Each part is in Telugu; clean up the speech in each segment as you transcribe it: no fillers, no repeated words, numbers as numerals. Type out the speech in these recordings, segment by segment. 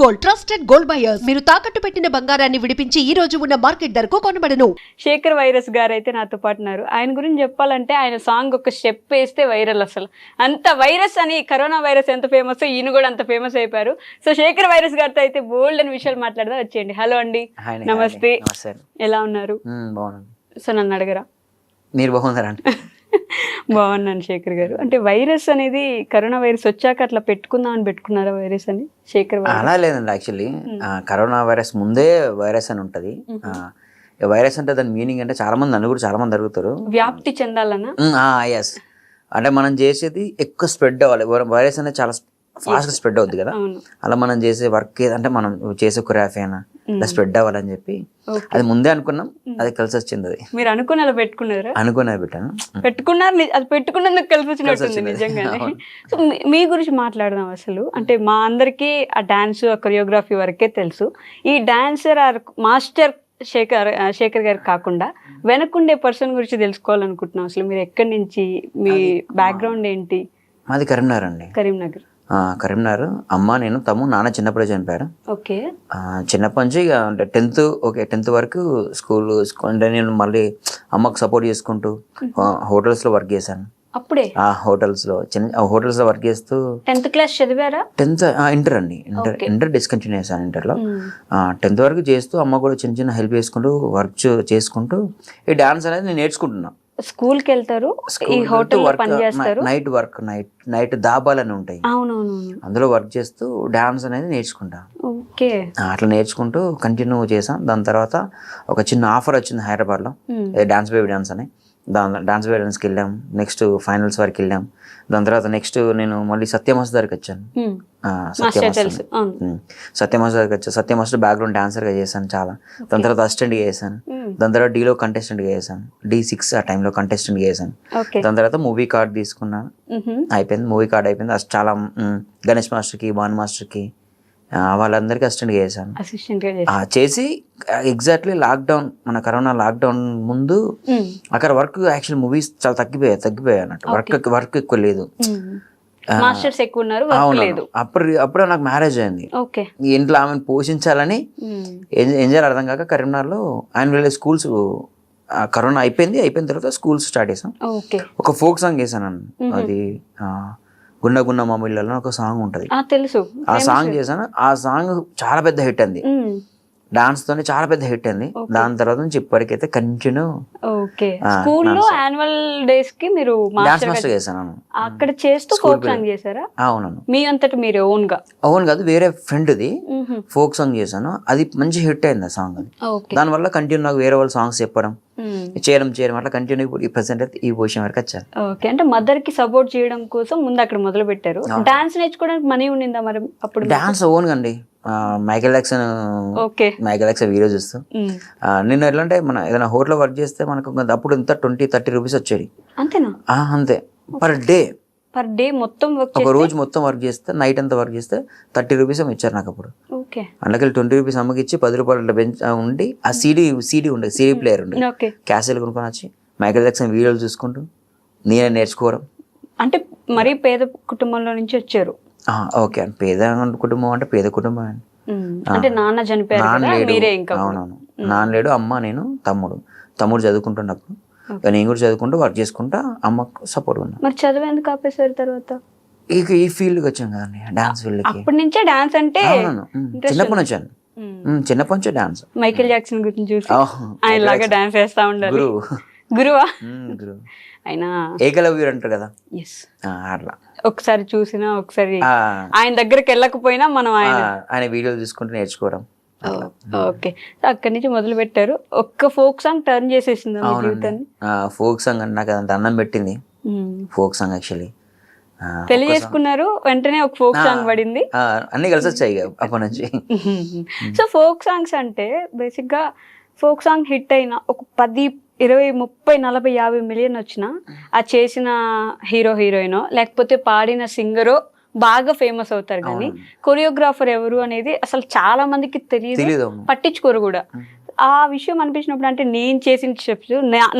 Gold, trusted gold buyers. మీరు తాకట్టు పెట్టిన బంగారాన్ని విడిపించి ఈ రోజు ఉన్న మార్కెట్ ధరకు కొనబడను. శేఖర్ వైరస్ గారు అయితే నాతో పాటు ఉన్నారు. ఆయన గురించి చెప్పాలంటే ఆయన సాంగ్ ఒక స్టెప్ వేస్తే వైరల్. అసలు అంత వైరస్ అని, కరోనా వైరస్ ఎంత ఫేమస్, ఈయన కూడా అంత ఫేమస్ అయిపోయారు. సో శేఖర్ వైరస్ గారితో అయితే బోల్డ్ అని విషయాలు మాట్లాడదా, వచ్చేయండి. హలో అండి, నమస్తే, ఎలా ఉన్నారు? సో నన్ను అడగరా, మీరు బాగున్నారండి? బాగున్నాను శేఖర్ గారు. అంటే వైరస్ అనేది, కరోనా వైరస్ వచ్చాక అట్లా పెట్టుకుందామని పెట్టుకున్నారా వైరస్ అని? శేఖర్ అలా లేదండి, యాక్చువల్లీ కరోనా వైరస్ ముందే వైరస్ అని ఉంటది. వైరస్ అంటే దాని మీనింగ్ అంటే చాలా మంది నన్ను కూడా చాలా మంది అడుగుతారు, వ్యాప్తి చెందాలన్నా. ఎస్, అంటే మనం చేసేది ఎక్కువ స్ప్రెడ్ అవ్వాలి. వైరస్ అనేది చాలా ఫాస్ట్ గా స్ప్రెడ్ అవుద్ది కదా, అలా మనం చేసే వర్క్ ఏదంటే మనం చేసే క్రాఫ్ అయినా ఇలా స్ప్రెడ్ అవ్వాలని చెప్పి అది ముందే అనుకున్నాం, అది కలిసి వచ్చింది. అది మీరు అనుకుని అలా పెట్టుకున్నారా? అనుకునే పెట్టాను, పెట్టుకున్నారు. అది పెట్టుకున్నందుకు కలిసి వచ్చినట్టుంది నిజంగానే. సో మీ గురించి మాట్లాడదాం అసలు. అంటే మా అందరికీ ఆ డాన్స్, ఆ కొరియోగ్రఫీ వరకే తెలుసు. ఈ డాన్సర్ ఆర్ మాస్టర్ శేఖర్ గారు కాకుండా వెనకుండే పర్సన్ గురించి తెలుసుకోవాలనుకుంటున్నాం. అసలు మీరు ఎక్కడి నుంచి, మీ బ్యాక్గ్రౌండ్ ఏంటి? మాది కరీంనగర్ అండి. కరీంనగర్. కరీంనగర్. అమ్మ, నేను, తమ్ముడు, నాన్న చిన్నప్పుడే చనిపోయారు. ఓకే. చిన్నప్పటి నుంచి ఇక అంటే 10th వరకు స్కూల్ అంటే నేను మళ్ళీ అమ్మకు సపోర్ట్ చేసుకుంటూ హోటల్స్ లో వర్క్ చేశాను. అప్పుడే హోటల్స్ లో వర్క్ చేస్తూ 10th క్లాస్ చదివారా? 10th ఇంటర్ అండి. ఇంటర్ డిస్కంటిన్యూ చేశాను. ఇంటర్లో 10th వరకు చేస్తూ అమ్మ కూడా చిన్న చిన్న హెల్ప్ చేసుకుంటూ వర్క్ చేసుకుంటూ ఈ డాన్స్ అనేది నేను నేర్చుకుంటున్నా. స్కూల్ కి వెళ్తారు, ఈ హోటల్ పని చేస్తారు, నైట్ దాబాలని ఉంటాయి, అవునవును, అందులో వర్క్ చేస్తూ డాన్స్ అనేది నేర్చుకుంటా. ఓకే. అట్లా నేర్చుకుంటూ కంటిన్యూ చేసాం. దాని తర్వాత ఒక చిన్న ఆఫర్ వచ్చింది హైదరాబాద్లో, డాన్స్ బేబీ డాన్స్ అని. డాన్స్ బేబీ డాన్స్కి వెళ్ళాం. నెక్స్ట్ ఫైనల్స్ వరకు వెళ్ళాం. దాని తర్వాత నెక్స్ట్ నేను మళ్ళీ సత్యమాస్ దగ్గరికి వచ్చాను. సత్యమాస్ దగ్గరికి వచ్చాను. సత్యమాస్ బ్యాక్గ్రౌండ్ డాన్సర్గా చేశాను చాలా. దాని తర్వాత అసిస్టెంట్గా చేశాను. దాని తర్వాత డీలో కంటెస్టెంట్గా చేశాను. D6 ఆ టైంలో కంటెస్టెంట్గా చేశాను. దాని తర్వాత మూవీ కార్డ్ తీసుకున్నాను, అయిపోయింది. మూవీ కార్డ్ అయిపోయింది. చాలా గణేష్ మాస్టర్కి, భాను మాస్టర్కి వాళ్ళందరికీ అసిస్టెంట్గా చేశాను. చేసి ఎగ్జాక్ట్లీ లాక్డౌన్, మన కరోనా లాక్డౌన్ ముందు అక్కడ వర్క్ యాక్చువల్ మూవీస్ చాలా తగ్గిపోయాయి అన్నట్టు. వర్క్ ఎక్కువ లేదు. మాస్టర్స్ ఎక్కువ ఉన్నారు, అప్పుడే నాకు మ్యారేజ్ అయింది. ఇంట్లో ఆమెను పోషించాలని ఏం చేయాలి అర్థం కాక కరీంనగర్లో ఆయన స్కూల్స్, కరోనా అయిపోయిన తర్వాత స్కూల్స్ స్టార్ట్ చేసాం. ఒక ఫోక్ సాంగ్ చేశాను. అది గున్న గున్న మామిళ్ళలో ఒక సాంగ్ ఉంటది, తెలుసు. ఆ సాంగ్ చేశాను. ఆ సాంగ్ చాలా పెద్ద హిట్ అంది, డాన్స్ తోనే చాలా పెద్ద హిట్ అంది. దాని తర్వాత నుంచి ఇప్పటికైతే కంటిన్యూ యాన్యువల్ డేస్ కి మీరు డాన్స్ మాస్టర్ చేశాను. అక్కడ చేస్తూ ఫోక్ సాంగ్ చేశారా? అవునను, మీ అంతటి మీరు ఓన్ కాదు, వేరే ఫ్రెండ్ది ఫోక్ సాంగ్ చేశాను. అది మంచి హిట్ అయింది ఆ సాంగ్. దాని వల్ల కంటిన్యూ నాకు వేరే వాళ్ళు సాంగ్స్ చెప్పడం, చేయడం అట్లా కంటిన్యూ ఈ ప్రెసెంట్ అయితే ఈ పొజిషన్ వరకు వచ్చాను. ఓకే. అంటే మదర్ కి సపోర్ట్ చేయడం కోసం ముందు అక్కడ మొదలు పెట్టారు. డాన్స్ నేర్చుకోవడానికి మనీ ఉండిందా మరి అప్పుడు? డాన్స్ ఓన్ అండి. మైకేల్ జాక్సన్ వీడియో చూస్తూ నేను ఎట్లా అంటే మన ఏదైనా హోటల్ వర్క్ చేస్తే మనకు అప్పుడు ఎంత 20-30 రూపీస్ వచ్చేది. అంతేనా? అంతే. పర్ డే మొత్తం ఒక రోజు మొత్తం వర్క్ చేస్తే, నైట్ అంతా వర్క్ చేస్తే 30 రూపీస్ ఇచ్చారు నాకు అప్పుడు. అందుకే 20 రూపీస్ అమ్మకి ఇచ్చి 10 రూపాయలు బెంచ్ ఉండి ఆ సీడీ ఉండేది, సీడీ ప్లేయర్ ఉండేది, క్యాసెట్లు కొనుక్కొని వచ్చి మైకేల్ జాక్సన్ వీడియోలు చూసుకుంటూ నేనే నేర్చుకోవడం. అంటే మరీ పేద కుటుంబంలో నుంచి వచ్చారు. ఓకే అండి, పేద కుటుంబం అంటే పేద కుటుంబం అండి. అంటే నాన్న చనిపోయారు, అవునవును, నాన్న లేడు, అమ్మ, నేను, తమ్ముడు చదువుకుంటున్నప్పుడు నేను కూడా చదువుకుంటూ వర్క్ చేసుకుంటా అమ్మకు సపోర్ట్ ఉన్నా. మరి చదువు ఎందుకు ఆపేసారు తర్వాత? ఇక ఈ ఫీల్డ్కి వచ్చాం కదండి, డాన్స్ ఫీల్డ్. అప్పటి నుంచే డాన్స్ అంటే చిన్నప్పటి వచ్చాను, చిన్నప్పటి నుంచే డాన్స్. మైకేల్ జాక్సన్ గురించి చూసి ఆయన లాగా డాన్స్ చేస్తా ఉండాలి. గురువా? గురువు అయినా ఏకలవ్యుడు అంటారు కదా, అట్లా ఒకసారి చూసినా, ఒకసారి ఆయన దగ్గరికి వెళ్ళకపోయినా మనం ఆయన వీడియోలు చూసుకుంటూ నేర్చుకోవడం. ఓకే. అక్కడి నుంచి మొదలు పెట్టారు. ఒక్క ఫోక్ సాంగ్ టర్న్ చేసేసింది జీవితాన్ని. ఫోక్ సాంగ్ అంటే నాకు అంత అన్నం పెట్టింది ఫోక్ సాంగ్. యాక్చువల్లీ పెళ్లి చేసుకున్నారు, వెంటనే ఒక ఫోక్ సాంగ్ పడింది, అన్ని కలిసి వచ్చాయి అప్పటి నుంచి. సో ఫోక్ సాంగ్స్ అంటే బేసిక్ గా ఫోక్ సాంగ్ హిట్ అయినా ఒక 10, 20, 30, 40, 50 మిలియన్ వచ్చినా ఆ చేసిన హీరోయినో లేకపోతే పాడిన సింగరో బాగా ఫేమస్ అవుతారు. కానీ కొరియోగ్రాఫర్ ఎవరు అనేది అసలు చాలా మందికి తెలియదు, పట్టించుకోరు కూడా. ఆ విషయం అనిపించినప్పుడు, అంటే నేను చేసిన స్టెప్స్,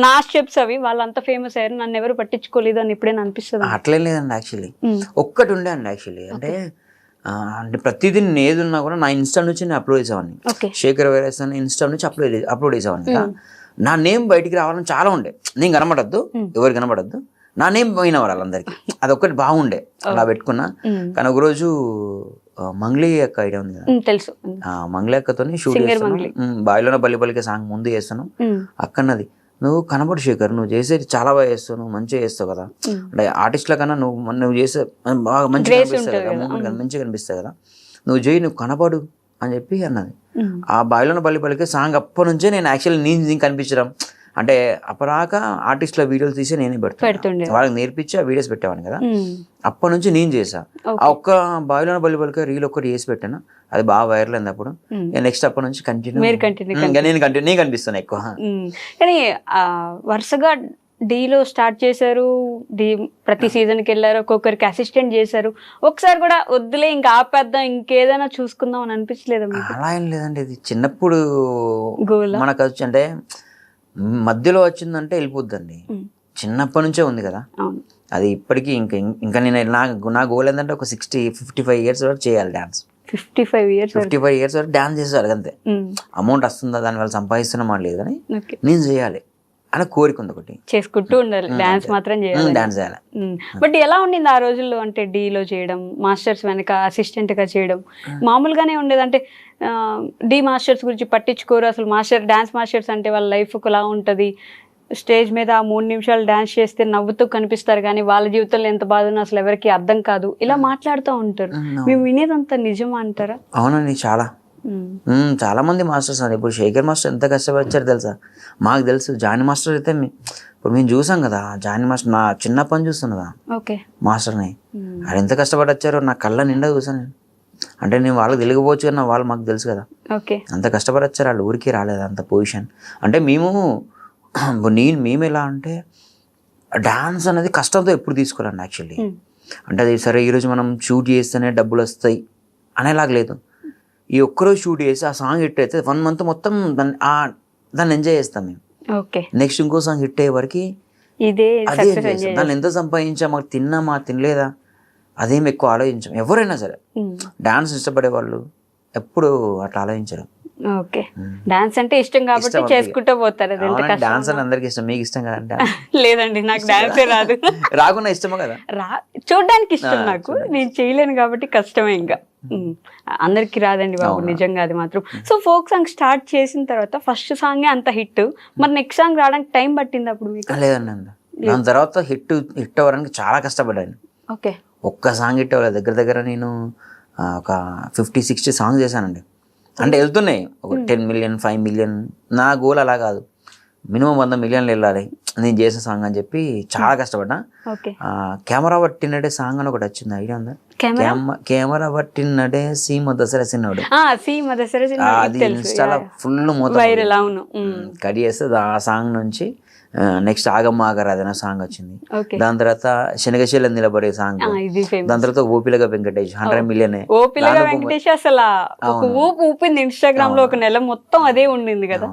నా స్టెప్స్ అవి వాళ్ళంతా ఫేమస్ అయ్యారు, నన్ను ఎవరు పట్టించుకోలేదు అని ఎప్పుడైనా అనిపిస్తుంది? అట్లే లేదండి. యాక్చువల్లీ ఒక్కటి ఉండే అండి. యాక్చువల్లీ అంటే అంటే ప్రతిదీ నేను ఏది ఉన్నా కూడా నా ఇన్స్టా నుంచి నేను అప్లోడ్ చేసేవాడిని. ఓకే శేఖర్ వైరస్ అని ఇన్స్టా నుంచి అప్లోడ్ చేసేవాడిని కదా. నా నేమ్ బయటికి రావాలని చాలా ఉండే. నేను కనబడద్దు, ఎవరు కనబడద్దు, నా నేమ్ పోయిన వాళ్ళందరికీ అదొక్కటి బాగుండే, అలా పెట్టుకున్నా. కానీ ఒకరోజు మంగ్లీ అక్క ఐడియా ఉంది కదా, తెలుసు. మంగ్లీ అక్కతో షూట్ చేస్తాను, బాయిలోన బల్లి బల్లికే సాంగ్ ముందు చేస్తాను. అక్కన్నది, నువ్వు కనబడు శేఖర్, నువ్వు చేసేది చాలా బాగా చేస్తావు, నువ్వు మంచిగా చేస్తావు కదా, అంటే ఆర్టిస్ట్ల కన్నా నువ్వు చేసే బాగా మంచిగా కనిపిస్తావు కదా, మూమెంట్ మంచిగా కనిపిస్తావు కదా, నువ్వు చేయి, నువ్వు కనబడు అని చెప్పి అన్నది. ఆ బాయిలోన బల్లి బల్లికే సాంగ్ అప్పటి నుంచే నేను యాక్చువల్లీ నేను కనిపించడం, అంటే అప్పటిదాకా ఆర్టిస్ట్ల వీడియోలు తీసి నేనే పెడుతుండే, వాళ్ళకి నేర్పించి ఆ వీడియోస్ పెట్టేవాడిని కదా. అప్పటి నుంచి నేను చేసా. ఆ ఒక్క బాయిలోన బల్లి బల్లికే రీల్ ఒక్కటి చేసి పెట్టాను, అది బాగా వైరల్ అయింది. అప్పుడు నెక్స్ట్ అప్పటి నుంచి నేను కనిపిస్తాను ఎక్కువ. కానీ వరుసగా డీలో స్టార్ట్ చేశారు, ప్రతి సీజన్కి వెళ్ళారు, ఒక్కొక్కరికి అసిస్టెంట్ చేశారు. ఒకసారి కూడా వద్దులే ఇంకా ఆపేద్దాం, ఇంకేదైనా చూసుకుందాం అని అనిపించలేదు? అలా ఏం లేదండి, ఇది చిన్నప్పుడు మనకు వచ్చి అంటే మధ్యలో వచ్చిందంటే వెళ్ళిపోద్దండి. చిన్నప్పటి నుంచే ఉంది కదా అది, ఇప్పటికీ ఇంకా నేను నా గోల్ ఏంటంటే ఒక 55 years వరకు చేయాలి డాన్స్. 55 years వరకు డాన్స్ చేసేవాళ్ళు అంతే. అమౌంట్ వస్తుందా దాని వల్ల సంపాదిస్తున్నామా లేదు కానీ నేను చేయాలి అలా కోరిక ఉంది, ఒకటి చేసుకుంటూ ఉండాలి, డాన్స్ మాత్రం చేయాలి, డాన్స్ చేయాలి. బట్ ఎలా ఉండింది ఆ రోజుల్లో? అంటే డీలో చేయడం, మాస్టర్స్ వెనక అసిస్టెంట్ గా చేయడం మామూలుగానే ఉండేది? అంటే డి మాస్టర్స్ గురించి పట్టించుకోరు అసలు, డాన్స్ మాస్టర్స్ అంటే వాళ్ళ లైఫ్ ఒకలా ఉంటుంది, స్టేజ్ మీద 3 నిమిషాలు డాన్స్ చేస్తే నవ్వుతూ కనిపిస్తారు కానీ వాళ్ళ జీవితంలో ఎంత బాధ ఉన్నా అసలు ఎవరికి అర్థం కాదు, ఇలా మాట్లాడుతూ ఉంటారు. మేము వినేదంతా నిజమా అంటారా? అవునండి, చాలా మంది మాస్టర్స్ అన్నారు. ఇప్పుడు శేఖర్ మాస్టర్ ఎంత కష్టపడ్డారు తెలుసా? మాకు తెలుసు. జానీ మాస్టర్ అయితే ఇప్పుడు మేము చూసాం కదా, జానీ మాస్టర్ నా చిన్నప్పని చూస్తున్నదా మాస్టర్ని, ఆయన ఎంత కష్టపడొచ్చారో నా కళ్ళ నిండా చూసాను నేను. అంటే నేను వాళ్ళకి తెలియకపోవచ్చు కానీ వాళ్ళు మాకు తెలుసు కదా, అంత కష్టపడొచ్చారు. వాళ్ళు ఊరికి రాలేదు అంత పొజిషన్. అంటే మేము ఎలా అంటే డాన్స్ అనేది కష్టంతో ఎప్పుడు తీసుకోవాలండి యాక్చువల్లీ. అంటే అది సరే ఈరోజు మనం షూట్ చేస్తేనే డబ్బులు వస్తాయి అనేలాగా లేదు. ఈ ఒక్కరోజు షూట్ చేసి ఆ సాంగ్ హిట్ అయితే 1 month మొత్తం దాన్ని ఎంజాయ్ చేస్తాం మేము. నెక్స్ట్ ఇంకో సాంగ్ హిట్ అయ్యే వరకు అదే దాన్ని ఎంత సంపాదించాం, మాకు తిన్నామా తినలేదా అదేం ఎక్కువ ఆలోచించాం. ఎవరైనా సరే డాన్స్ ఇష్టపడే వాళ్ళు ఎప్పుడు అట్లా ఆలోచించరు. డాన్స్ అంటే ఇష్టం కాబట్టి చేసుకుంటూ పోతారు. డాన్స్ అని అందరికి ఇష్టం, మీకు ఇష్టం కదంటే? లేదండి, నాకు డాన్సే రాదు. రాకుండా ఇష్టమా కదా? చూడడానికి ఇష్టం, నాకు నేను చేయలేను కాబట్టి కష్టమే. ఇంకా అందరికి రాదండి బాబు, నిజంగా అది మాత్రం. సో ఫోక్ సాంగ్ స్టార్ట్ చేసిన తర్వాత ఫస్ట్ సాంగే అంత హిట్, మరి నెక్స్ట్ సాంగ్ రావడానికి టైం పట్టింది అప్పుడు మీకు? లేదండి, దాని తర్వాత హిట్ అవ్వడానికి చాలా కష్టపడ్డాను. ఒక్క సాంగ్ హిట్ అవ్వలేదు. దగ్గర నేను ఒక 50-60 సాంగ్స్ చేశానండి. అంటే వెళ్తున్నాయి ఒక 10 million 5 million. నా గోల్ అలా కాదు, మినిమం 100 million వెళ్ళాలి నేను చేసిన సాంగ్ అని చెప్పి చాలా కష్టపడ్డా. కెమెరా పట్టినడే సాంగ్ అని ఒకటి వచ్చింది, ఐడియా ఉందా? కెమెరా పట్టినడే సీమ దసరా సిన్నోడు, అది ఇన్స్టాలో ఫుల్ మొత్తం కడి చేస్తే ఆ సాంగ్ నుంచి నెక్స్ట్ ఆగమ్మ ఆగరాధన సాంగ్ వచ్చింది. దాని తర్వాత శనగశీల నిలబడే సాంగ్, దాని తర్వాత ఓపిలగా వెంకటేష్ 100 million. ఓపిలగా వెంకటేష్ అసలు ఊపింది ఇన్స్టాగ్రామ్ లో, ఒక నెల మొత్తం అదే ఉండింది కదా.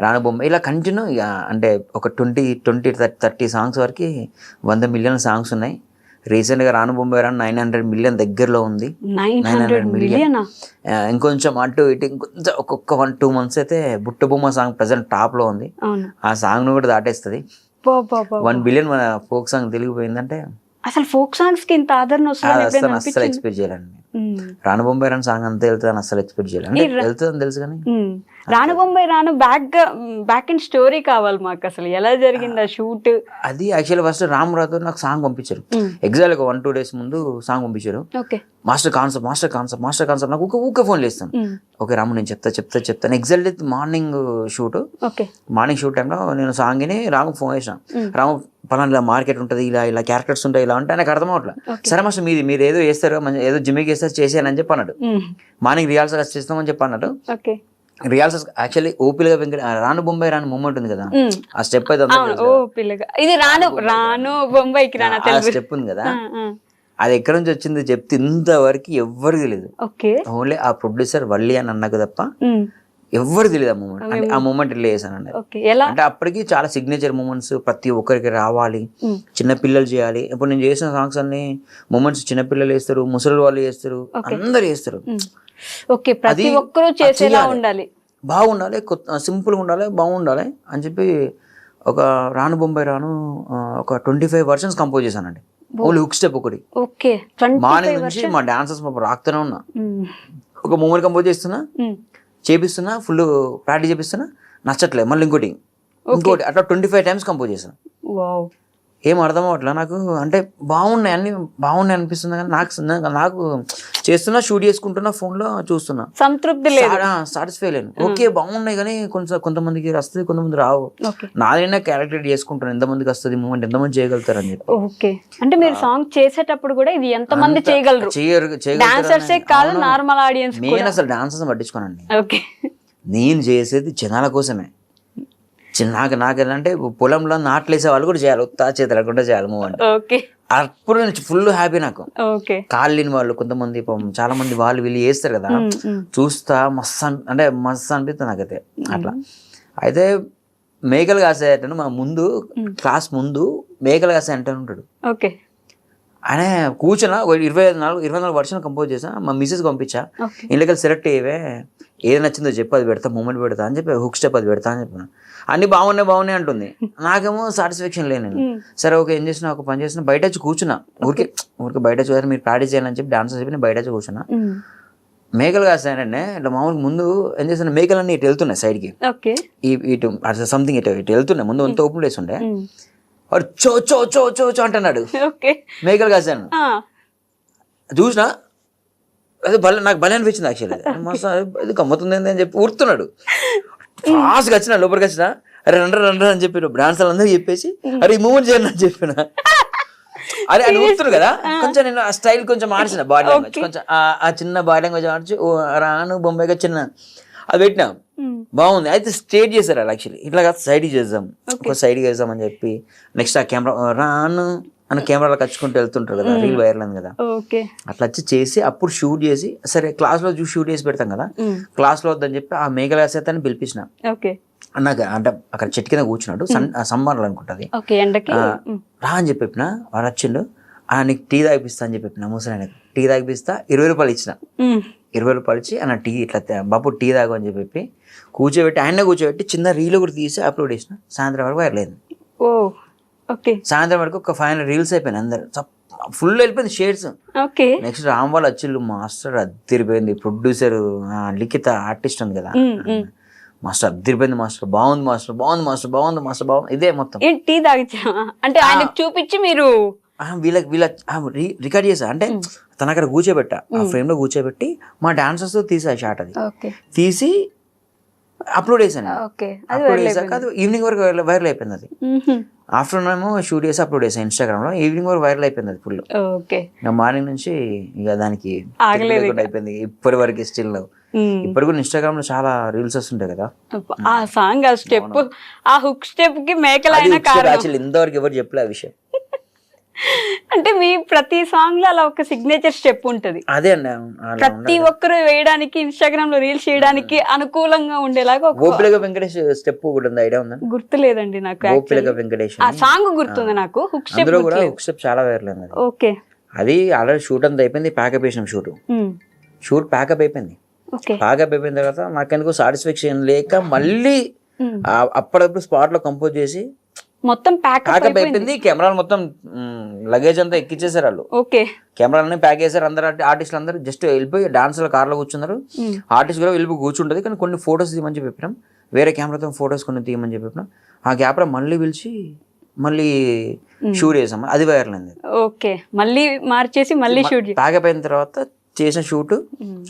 రానుబొమ్మ ఇలా కంటిన్యూ, అంటే ఒక 20-30 సాంగ్స్ వరకు 100 million సాంగ్స్ ఉన్నాయి. రీసెంట్ గా రానుబొమ్మ 900 million దగ్గరలో ఉంది. 900 million. ఇంకొంచెం అటు ఇటు ఇంకొంచెం ఒక్కొక్క 1-2 months అయితే బుట్టబొమ్మ సాంగ్ ప్రెసెంట్ టాప్ లో ఉంది. ఆ సాంగ్ ను కూడా దాటేస్తుంది. 1 billion మన ఫోక్ సాంగ్ తెలిగిపోయిందంటే అసలు ఫోక్ సాంగ్స్ కి ఇంత ఆదరణ వస్తుంది అసలు ఎక్స్పెక్ట్ చేయాలండి. రానుబొంబాయి రాను సాంగ్ అంతే వెళ్తుందని అసలు ఎక్స్పెక్ట్ చేయాలి. వెళ్తుందని తెలుసు కానీ రానుబొంబాయి రాను బ్యాక్ అండ్ స్టోరీ కావాలి మాకు, అసలు ఎలా జరిగింది ఆ షూట్? అది యాక్చువల్లీ ఫస్ట్ రామరాతో నాకు సాంగ్ పంపించారు. ఎగ్జాక్ట్ ఒక 1-2 days ముందు సాంగ్ పంపించారు. మాస్టర్ కాన్సెప్ట్ నాకు ఊకే ఫోన్ చేస్తాను. ఓకే రాము నేను చెప్తాను. ఎగ్జాక్ట్ మార్నింగ్ షూట్ టైంలో నేను సాంగ్ ని రాము ఫోన్ చేసాను. రాము పలానా ఇలా మార్కెట్ ఉంటుంది, ఇలా క్యారెక్టర్స్ ఉంటాయి, ఇలా ఉంటాయి, నాకు అర్థం అవట్లా. సరే మాస్టర్ మీరు ఏదో చేస్తారు, ఏదో జిమ్కి వేస్తారు చేసానని చెప్పి అన్నాడు. మార్నింగ్ రిహార్సల్ చేస్తామని చెప్పి అన్నాడు. రిహార్సల్స్ యాక్చువల్లీ ఓపిలగా వెంకట రానుబొంబాయి రాను మూమెంట్ ఉంది కదా, ఆ స్టెప్ అయితే స్టెప్ ఉంది కదా, అది ఎక్కడి నుంచి వచ్చింది చెప్తే ఇంతవరకు ఎవ్వరికి తెలియదు. ఓన్లీ ఆ ప్రొడ్యూసర్ వల్లి అని అన్నకు తప్ప ఎవరు తెలియదు ఆ మూమెంట్, అంటే ఆ మూమెంట్ ఇట్లా చేశానండి. ఓకే, ఎలా అంటే అప్పటికి చాలా సిగ్నేచర్ మూమెంట్స్ ప్రతి ఒక్కరికి రావాలి, చిన్న పిల్లలు చేయాలి. ఇప్పుడు నేను చేసిన సాంగ్స్ అన్ని మూమెంట్స్ చిన్న పిల్లలు చేస్తారు, ముసలి వాళ్ళు చేస్తారు, అందరు చేస్తారు. ఓకే, ప్రతి ఒక్కరూ చేసేలా ఉండాలి, బాగుండాలి, సింపుల్గా ఉండాలి, బాగుండాలి అని చెప్పి ఒక రాను బొంబాయి రాను ఒక 25 వర్షన్స్ కంపోజ్ చేశానండి. ఓన్లీ హుక్ స్టెప్ ఒకటి. ఓకే, మార్నింగ్ నుంచి మా డాన్సర్స్ రాక్తూనే ఉన్నా, ఒక మూమెంట్ కంపోజ్ చేస్తున్నా, చేపిస్తున్నా, ఫుల్ ప్రాక్టీస్ చేపిస్తున్నా, నచ్చట్లేదు, మళ్ళీ ఇంకోటి అట్లా 25 టైమ్స్ కంపోజ్ చేశాను. వావ్, ఏం అర్థం అవ్వట్లా నాకు, అంటే బాగున్నాయి అన్ని బాగున్నాయి అనిపిస్తుంది, కానీ నాకు చేస్తున్నా, షూట్ చేసుకుంటున్నా, ఫోన్లో చూస్తున్నా, సంతృప్తి లేదు, సాటిస్ఫై లేను. ఓకే బాగున్నాయి కానీ కొంతమందికి వస్తుంది, కొంతమంది రావు. నాదైనా క్యాలిక్యులేట్ చేసుకుంటాను ఎంతమందికి వస్తుంది మూమెంట్, ఎంతమంది చేయగలుగుతారు అని చెప్పి. ఓకే, అంటే మీరు సాంగ్ చేసేటప్పుడు కూడా ఇది ఎంతమంది చేయగలరు, డాన్సర్సే కాదు నార్మల్ ఆడియన్స్. నేను అసలు డాన్సర్స్ పట్టించుకోనండి, ఓకే, నేను చేసేది జనాల కోసమే. నాకు ఏంటంటే పొలంలో నాట్లు వేసే వాళ్ళు కూడా చేయాలి, ఉత్తా చేతి లేకుండా చేయాలి మూమెంట్. ఓకే, అప్పుడు నేను ఫుల్ హ్యాపీ. నాకు ఓకే, కాళ్ళని వాళ్ళు కొంతమంది చాలా మంది వాళ్ళు వీళ్ళు చేస్తారు కదా, చూస్తా మస్తు అంటే మస్తు అనిపిస్తుంది నాకైతే. అట్లా అయితే మేకలు కాసే అంటే మా ముందు క్లాస్ ముందు మేకలు కాసే అంటే ఉంటాడు. ఓకే, ఆయన కూర్చున్నా 24 వర్షాలు కంపోజ్ చేసా, మా మిస్సెస్ పంపించా, ఇంట్లోకి సెలెక్ట్ అయ్యే ఏది నచ్చిందో చెప్పి అది పెడతా, మూమెంట్ పెడతా అని చెప్పి, హుక్ స్టెప్ అది పెడతా అని చెప్పిన. అన్ని బాగున్నాయి అంటుంది, నాకేమో సాటిస్ఫాక్షన్ లేదు. నేను సరే ఓకే ఏం చేసిన, ఒక పని చేసిన, బయట వచ్చి కూర్చున్నా, ఊరికి బయట వచ్చి మీరు ప్రాక్టీస్ చేయాలని చెప్పి డాన్స్ చెప్పి నేను బయట వచ్చి కూర్చున్నా. మేకలు కాస్తానంటే ఇట్లా మామూలుగా ముందు ఏం చేస్తున్నా, మేకలు అన్ని ఇటు వెళ్తున్నాయి సైడ్కి, ఇటు సంథింగ్ ఇటు వెళ్తున్నాయి, ముందు అంత ఓపెన్ ప్లేస్ ఉండే, వాడు చో చో చో చో చో అంటున్నాడు. మేకలు కాసాను చూసినా, అదే నాకు భలే అనిపించింది యాక్చువల్లీ, ఇది గమ్మతుంది అని చెప్పి ఊరుతున్నాడు. ఫాస్ట్గా వచ్చిన లోపలికి వచ్చిన, అరే రండ్రా అని చెప్పి డాన్స్ అందరూ చెప్పేసి, అరే ఈ మూమెంట్ చేయండి అని చెప్పిన. అరే అని ఊరుతున్నాడు కదా, కొంచెం నేను ఆ స్టైల్ కొంచెం మార్చిన, బాడీ లాంగ్వేజ్ కొంచెం ఆ చిన్న బాడీ లాంగ్వేజ్ మార్చి, ఓ రాను బొంబాయిగా చిన్న అది పెట్టినా బాగుంది. అయితే స్ట్రేట్ చేశారు అది యాక్చువల్లీ, ఇట్లా కాదు సైడ్ చేద్దాం, ఒక సైడ్ చేద్దాం అని చెప్పి. నెక్స్ట్ ఆ కెమెరా రాను అని కెమెరాలో కచ్చుకుంటూ వెళ్తుంటారు కదా, రీల్ వైరల్ అయింది కదా, అట్లా వచ్చి చేసి అప్పుడు షూట్ చేసి, సరే క్లాస్లో షూట్ చేసి పెడతాం కదా, క్లాస్లో వద్దని చెప్పి ఆ మేఘల శాతాన్ని పిలిపించిన. నాకు అంటే అక్కడ చెట్టు కింద కూర్చున్నాడు, సమ్మర్లో అనుకుంటుంది, రా అని చెప్పిన. వాడు వచ్చిండు, నీకు టీ తాగిపిస్తా అని చెప్పిన, ముసలాయనకు టీ తాగిపిస్తా, 20 రూపాయలు ఇచ్చిన. 20 రూపాయలు ఇచ్చి అన్న టీ ఇట్లా బాబు టీ తాగు అని చెప్పి కూర్చోబెట్టి, ఆయన కూర్చోబెట్టి చిన్న రీల్ కూడా తీసి అప్లోడ్ చేసిన. సాయంత్రం వరకు వైరల్ అయింది. సాయంత్రం వరకు ఒక 500 రీల్స్ అయిపోయినాయి, అందరు ఫుల్ వెళ్ళిపోయింది షేర్స్. నెక్స్ట్ రామ్ వాళ్ళు వచ్చిళ్ళు, మాస్టర్ అద్దరిపోయింది, ప్రొడ్యూసర్ లిఖిత ఆర్టిస్ట్ ఉంది కదా, మాస్టర్ అద్దరిపోయింది, మాస్టర్ బాగుంది, మాస్టర్ బాగుంది, మాస్టర్ బాగుంది, మాస్టర్ బాగుంది, ఇదే మొత్తం. టీ తాగిచ్చా అంటే ఆయనకు చూపించి మీరు వీళ్ళ రికార్డ్ చేసా, అంటే తన అక్కడ కూర్చోబెట్టా, ఆ ఫ్రేమ్ లో కూర్చోబెట్టి మా డాన్సర్స్ తో తీసా షాట్, అది తీసి అప్లోడ్ చేశాను. అప్లోడ్ చేశాక అది ఈవినింగ్ వరకు వైరల్ అయిపోయింది. అది ఆఫ్టర్నూన్ ఏమో షూట్ చేసి అప్లోడ్ చేసాను ఇన్స్టాగ్రామ్ లో, ఈవినింగ్ వరకు వైరల్ అయిపోయింది అది ఫుల్. మార్నింగ్ నుంచి ఇక దానికి అయిపోయింది ఇప్పటి వరకు స్టిల్. ఇప్పుడు కూడా ఇన్స్టాగ్రామ్ లో చాలా రీల్స్ వస్తుంటాయి కదా, ఆ సాంగ్ ఆ స్టెప్ ఆ హుక్ స్టెప్ కి మేకలైన ఇంతవరకు ఎవరు చెప్పలే ఆ విషయం. అంటే మీ ప్రతి సాంగ్ లో అలా ఒక సిగ్నేచర్ స్టెప్ ఉంటది, అదే అండి, ప్రతి ఒక్కరు వేయడానికి ఇన్స్టాగ్రామ్ లో రీల్స్ చేయడానికి అనుకూలంగా ఉండేలాగా. గోపిలగా వెంకటేష్ స్టెప్ కూడా ఉంది, ఐడియా ఉందా? గుర్తులేదండి నాకు. గోపిలగా వెంకటేష్ ఆ సాంగ్ గుర్తుంది నాకు, హుక్ స్టెప్ కూడా హుక్ స్టెప్ చాలా వైరల్ అయింది. ఓకే, అది ఆల్రెడీ షూట్ అంతా అయిపోయింది, ప్యాకప్ చేసినాం, షూట్ ప్యాకప్ అయిపోయింది. ప్యాకప్ అయిపోయిన తర్వాత నాకెందుకు సాటిస్ఫాక్షన్ లేక మళ్ళీ అప్పుడప్పుడు స్పాట్ లో కంపోజ్ చేసి మొత్తం ప్యాకప్ అయిపోయింది. కెమెరాలు మొత్తం లగేజ్ అంతా ఎక్కిచ్చేసారు వాళ్ళు, కెమెరాలన్నీ ప్యాక్ చేశారు. అందరు ఆర్టిస్టులు అందరూ జస్ట్ వెళ్ళిపోయి డాన్సర్ల కార్లో కూర్చున్నారు. ఆర్టిస్ట్ కూడా వెళ్ళిపోయి కూర్చుంటది, కానీ కొన్ని ఫొటోస్ తీయమని చెప్పి చెప్పినాం, వేరే కెమెరాతో ఫొటోస్ కొన్ని తీయమని చెప్పి చెప్పినాం. ఆ గ్యాప్ లో మళ్ళీ పిలిచి మళ్ళీ షూట్ చేసాం, అది వైరల్ అయింది. ఓకే, మళ్ళీ మార్చేసి మళ్ళీ షూట్ ప్యాకప్ అయిన తర్వాత చేసిన షూట్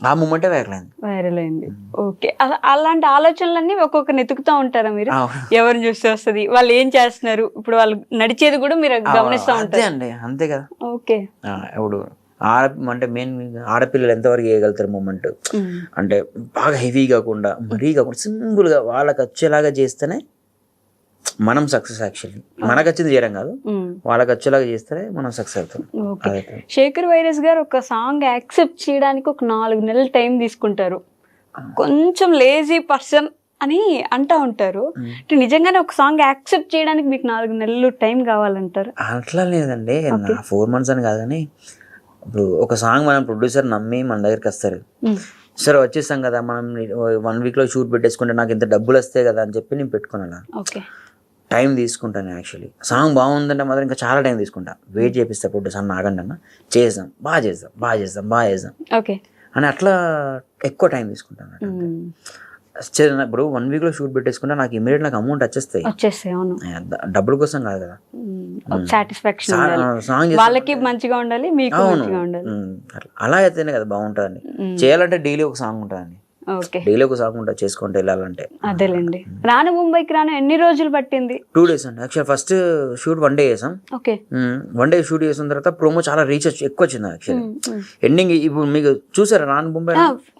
ఆ మూమెంటే వైరల్ అయింది. ఓకే, అలాంటి ఆలోచనలన్నీ ఒక్కొక్కరిని ఎతుకుతా ఉంటారా మీరు? ఎవరిని చూస్తే వస్తుంది, వాళ్ళు ఏం చేస్తున్నారు, ఇప్పుడు వాళ్ళు నడిచేది కూడా మీరు గమనిస్తూ ఉంటారు. అండి, అంతే కదా. ఓకే, ఇప్పుడు అంటే మెయిన్ ఆడపిల్లలు ఎంతవరకు చేయగలుగుతారు మూమెంట్, అంటే బాగా హెవీ కాకుండా మరీ కాకుండా సింపుల్ గా వాళ్ళకి వచ్చేలాగా చేస్తేనే మనం సక్సెస్. యాక్చువల్లీ మనకు వచ్చింది చేయడం కాదు, వాళ్ళకి వచ్చేలాగా చేస్తేనే మనం సక్సెస్ అవుతాం. శేఖర్ వైరస్ గారు ఒక సాంగ్ యాక్సెప్ట్ చేయడానికి ఒక 4 నెలలు టైం తీసుకుంటారు. కొంచెం లేజీ పర్సన్ అని అంటా ఉంటారు. అంటే నిజంగానే ఒక సాంగ్ యాక్సెప్ట్ చేయడానికి మీకు 4 నెలలు టైం కావాలంటారు? అట్లా లేదండి, 4 months అని కాదు, కానీ ఇప్పుడు ఒక సాంగ్ మనం ప్రొడ్యూసర్ నమ్మి మన దగ్గరికి వస్తారు, సరే వచ్చేస్తాం కదా మనం 1 week లో షూట్ పెట్టేసుకుంటే నాకు ఇంత డబ్బులు వస్తాయి కదా అని చెప్పి నేను పెట్టుకున్నాను. ఓకే, టైం తీసుకుంటాను. యాక్చువల్లీ సాంగ్ బాగుందంటే మాత్రం ఇంకా చాలా టైం తీసుకుంటా, వెయిట్ చేపిస్తా ప్రొడ్యూసర్ నాగండి అన్న చేద్దాం, బాగా చేద్దాం ఓకే అని అట్లా ఎక్కువ టైం తీసుకుంటాను. ఇప్పుడు 1 week లో షూట్ పెట్టేసుకుంటే నాకు ఇమీడియట్ నాకు అమౌంట్ వచ్చేస్తాయి. అవును, డబ్బుల కోసం కాదు కదా, సాటిస్ఫాక్షన్ సాంగ్ వాళ్ళకి మంచిగా ఉండాలి, మీకు మంచిగా ఉండాలి. అలా అయితేనే కదా బాగుంటుందండి. చేయాలంటే డైలీ ఒక సాంగ్ ఉంటుందండి, ఓకే, డైలీ ఒక సాంగ్ ఉంటుంది చేసుకుంటూ వెళ్ళాలంటే. అదేలేండి. రాను ముంబైకి రాను ఎన్ని రోజులు పట్టింది? 2 days అండి. యాక్చువల్ ఫస్ట్ షూట్ 1 day చేసాం. ఓకే, 1 day షూట్ చేసిన తర్వాత ప్రోమో చాలా రీచ్ ఎక్కువ వచ్చింది. యాక్చువల్లీ ఎండింగ్ ఇప్పుడు మీకు చూసారా రాను ముంబై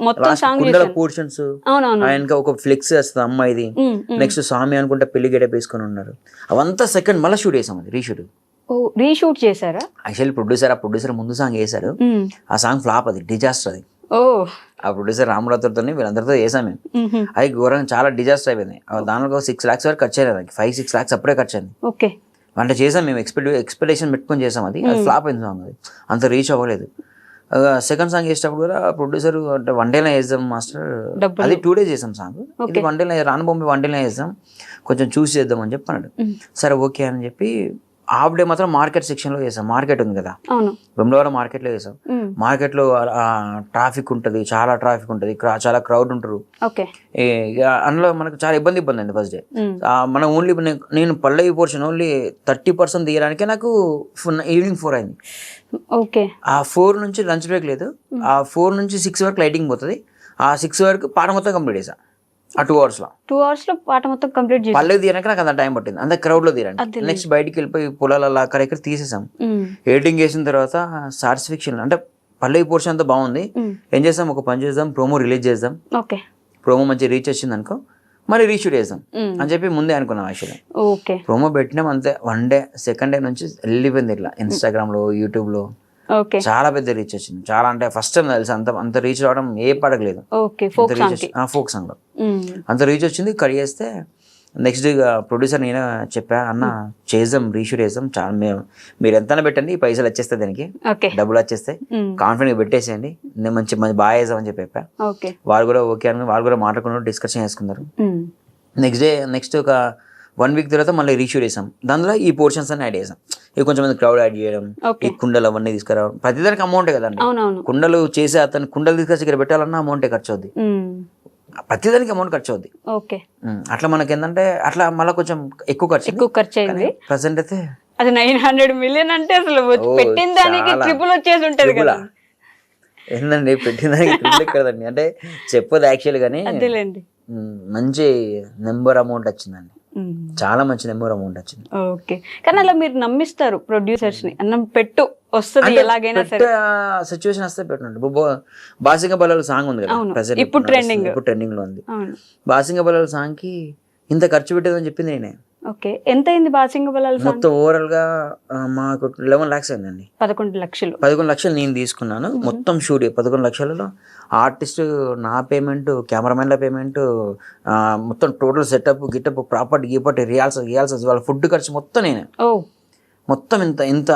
మొత్తం సాంగ్ కుండల పోర్షన్స్, అవునవును, ఆయనకి ఒక ఫ్లెక్స్ వస్తుంది అమ్మాయిది, నెక్స్ట్ స్వామి అనుకుంటే పెళ్లి గెటప్ వేసుకొని ఉన్నారు, అవంతా సెకండ్ మళ్ళీ షూట్ చేసాం, అది రీషూట్. రీషూట్ చేశారా? యాక్చువల్లీ ప్రొడ్యూసర్ ముందు సాంగ్ వేశారు, ఆ సాంగ్ ఫ్లాప్, అది డిజాస్టర్. అది ఆ ప్రొడ్యూసర్ రామరావుతో వీళ్ళందరితో చేసాం మేము, అది ఘోరంగా చాలా డిజాస్టర్ అయిపోయింది. దానిలో 6 lakhs వరకు ఖర్చు అయ్యింది, 5-6 lakhs అప్పుడే ఖర్చు అయింది. ఓకే, అంటే చేసాం మేము, ఎక్స్పెక్టేషన్ పెట్టుకొని చేసాం, అది ఫ్లాప్ అయింది సాంగ్, అది అంత రీచ్ అవ్వలేదు. సెకండ్ సాంగ్ చేసేటప్పుడు కూడా ప్రొడ్యూసర్ అంటే 1 day చేద్దాం మాస్టర్, అది 2 days చేసాం సాంగ్, ఇది 1 day రాను బొమ్మ 1 day చేద్దాం, కొంచెం చూసి చేద్దాం అని చెప్పన్నాడు. సరే ఓకే అని చెప్పి హాఫ్ డే మాత్రం మార్కెట్ సెక్షన్ లో చేసాం, మార్కెట్ ఉంది కదా బెంగళూరు మార్కెట్ లో చేసాం. మార్కెట్ లో ట్రాఫిక్ ఉంటుంది, చాలా ట్రాఫిక్ ఉంటుంది, చాలా క్రౌడ్ ఉంటారు. అందులో మనకు చాలా ఇబ్బంది అయింది ఫస్ట్ డే. మనం ఓన్లీ నేను పల్లవి పోర్షన్ ఓన్లీ 30% తీయడానికే నాకు ఈవినింగ్ 4 అయింది. ఆ 4 నుంచి లంచ్ బ్రేక్ లేదు, ఆ 4 నుంచి 6 వరకు లైటింగ్ పోతుంది, ఆ 6 వరకు పాట మొత్తం కంప్లీట్ చేసా. ఆ 2 hours లో పాట మొత్తం కంప్లీట్ చేసి పల్లె తీయడానికి నాకు అంత టైం పట్టింది, అంత క్రౌడ్ లో తీయడానికి. నెక్స్ట్ బయటికి వెళ్ళిపోయి పొలాలలో అక్కడ ఇక్కడ తీసేసాం. ఎడిటింగ్ చేసిన తర్వాత సాటిస్ఫాక్షన్ అంటే పల్లె పోర్షన్ అంతా బాగుంది, ఏం చేస్తాం, ఒక పని చేద్దాం, ప్రోమో రిలీజ్ చేద్దాం, ప్రోమో మంచి రీచ్ వచ్చింది అనుకో మరి రీషూట్ చేద్దాం అని చెప్పి ముందే అనుకున్నాం. యాక్చువల్లీ ప్రోమో పెట్టినాం అంతే, 1 day, సెకండ్ డే నుంచి వెళ్ళిపోయింది ఇట్లా ఇన్స్టాగ్రామ్ లో, యూట్యూబ్ లో చాలా పెద్ద రీచ్ వచ్చింది. చాలా అంటే ఫస్ట్ టైం తెలుసు అంత రీచ్ రావడం ఏ పడగలేదు. ఫోక్ సాంగ్ లో అంత రీచ్ వచ్చింది. కట్ చేస్తే నెక్స్ట్ డే ప్రొడ్యూసర్ నేనే చెప్పా, అన్న చేద్దాం, రీషూట్ చేద్దాం, చాలా మీరు ఎంతైనా పెట్టండి, పైసలు వచ్చేస్తాయి, దానికి డబ్బులు వచ్చేస్తాయి, కాన్ఫిడెంట్ గా పెట్టేసేయండి, నేను మంచి బాగా చేద్దామని చెప్పా. వాళ్ళు కూడా ఓకే అని వాళ్ళు కూడా మాట్లాడుకున్నారు, డిస్కషన్ చేసుకున్నారు. నెక్స్ట్ ఒక 1 week తర్వాత మళ్ళీ రీషూట్ చేసాం. దానిలో ఈ పోర్షన్స్ అన్ని యాడ్ చేసాం, ఇక కొంచెం మంది క్రౌడ్ యాడ్ చేయడం, ఈ కుండలు అవన్నీ తీసుకురావడం, ప్రతిదానికి అమౌంటే కదండి. కుండలు చేసే అతను కుండలు తీసుకొచ్చి ఇక్కడ పెట్టాలన్నా అమౌంటే ఖర్చు అవుద్ది, ప్రతిదానికి అమౌంట్ ఖర్చు అవుద్ది. అట్లా మనకి ఏంటంటే అట్లా మళ్ళీ కొంచెం ఎక్కువ ఖర్చు అయింది. ప్రెసెంట్ అయితే అది 900 million అంటే అసలు పెట్టిన దానికి ట్రిపుల్ వచ్చేసి ఉంటది కదా. ఏంటండి పెట్టిన దానికి ట్రిపుల్ కదండి, అంటే చెప్పదు యాక్చువల్ గానీ మంచి నెంబర్ అమౌంట్ వచ్చిందండి, చాలా మంచి నెంబర్ అమౌంట్ వచ్చింది. ఓకే, కానీ అలా మీరు నమ్మిస్తారు ప్రొడ్యూసర్స్ ని, అన్నం పెట్టు వస్తుంది ఎలాగైనా సరే, సిచ్యువేషన్ వస్తే పెట్టండి. బాసింగ బలాలు సాంగ్ ఉంది కదా, ఇప్పుడు ట్రెండింగ్ లో ఉంది. బాసింగ బలాలు సాంగ్ కి ఇంత ఖర్చు పెట్టేదని చెప్పింది నేనే. ఓకే, ఎంత అయింది బాసింగ బలాలు మొత్తం ఓవరాల్ గా మాకు 11 lakhs అయిందండి. 11 లక్షలు నేను తీసుకున్నాను మొత్తం షూట్. 11 లక్షలలో ఆర్టిస్ట్ నా పేమెంట్, కెమెరామెన్ల పేమెంట్, మొత్తం టోటల్ సెటప్ గిటప్, ప్రాపర్టీ గీపర్టీ, రియాల్సెస్, వాళ్ళ ఫుడ్ ఖర్చు మొత్తం నేనే. మొత్తం ఇంత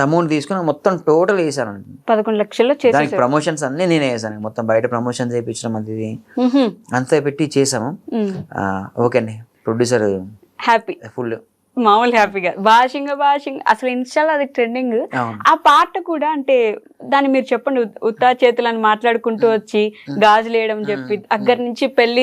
అమౌంట్ తీసుకుని మొత్తం టోటల్ వేసాను. 11 లక్షలు దానికి ప్రమోషన్స్ అన్ని నేనే వేసాను, మొత్తం బయట ప్రమోషన్స్ వేయించడం అది అంతా పెట్టి చేసాము. ఓకే అండి, ప్రొడ్యూసర్ హ్యాపీ, ఫుల్ మామూలు హ్యాపీగా. బాషింగ్ అసలు ఇన్స్టాలో అది ట్రెండింగ్. ఆ పాట కూడా అంటే దాన్ని మీరు చెప్పండి, ఉత్తా చేతులని మాట్లాడుకుంటూ వచ్చి గాజులు వేయడం చెప్పి అక్కడి నుంచి పెళ్లి